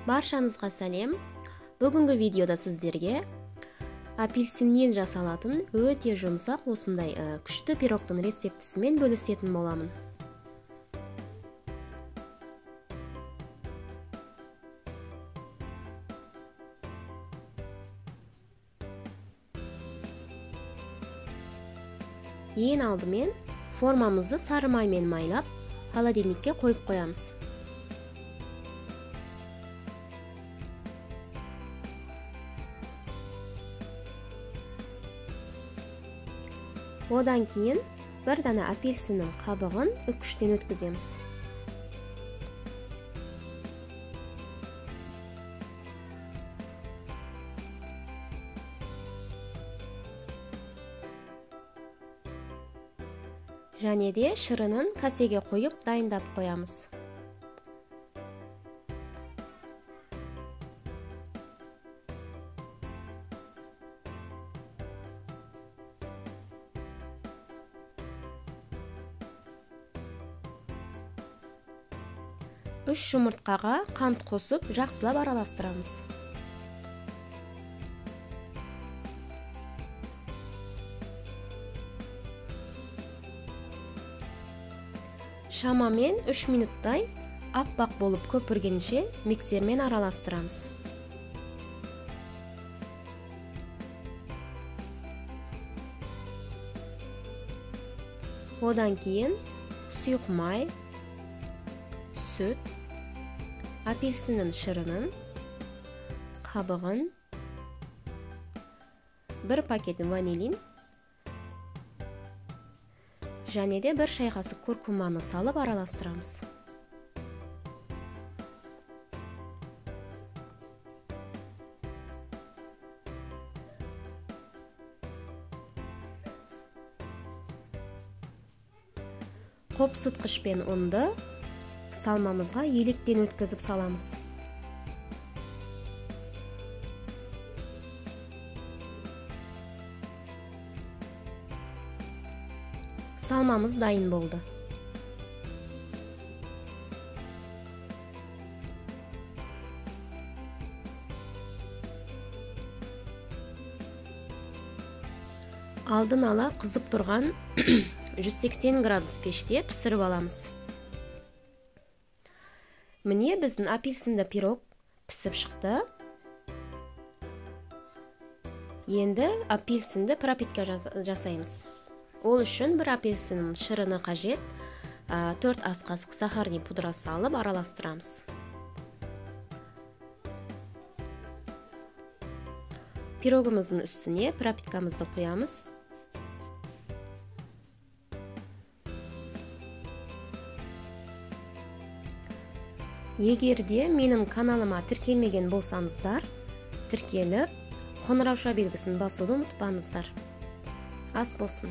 Баршаңызға сәлем. Бүгінгі видеода сіздерге апельсиннен жасалатын өте жұмсақ осындай күшті пирогтың рецептісімен бөлісетін боламын. Ең алдымен формамызды сары маймен майлап, холодильникке қойып қоямыз. Одан кейін бір дана апельсиннің қабығын үккіштен өткіземіз. Және де шырынын касеге қойып дайындап қоямыз. Үш жұмыртқаға қант қосып, жақсылап араластырамыз. Шамамен 3 минуттай аппақ болып көпіргенше миксермен араластырамыз. Одан кейін сұйық май, сүт, апельсиннің шырынын, қабығын, бір пакет ванилин және де бір шай қасық куркуманы салып араластырамыз. Қопсытқышпен ұнды салмамызға електен өткізіп саламыз. Салмамыз дайын болды. Алдын ала қызып тұрған 180 градус пеште пісіріп аламыз. Міне біздің апельсинді пирог пісіп шықты. Енді апельсинді пропитка жасаймыз. Ол үшін бір апельсиннің шырыны қажет, 4 ас қасық сахарный пудра салып араластырамыз. Пирогымыздың үстіне пропиткамызды қоямыз. Егерде менің каналыма тіркелмеген болсаңыздар, тіркеліп, қоңырауша белгісін басуды ұмытпаңыздар. Ас болсын.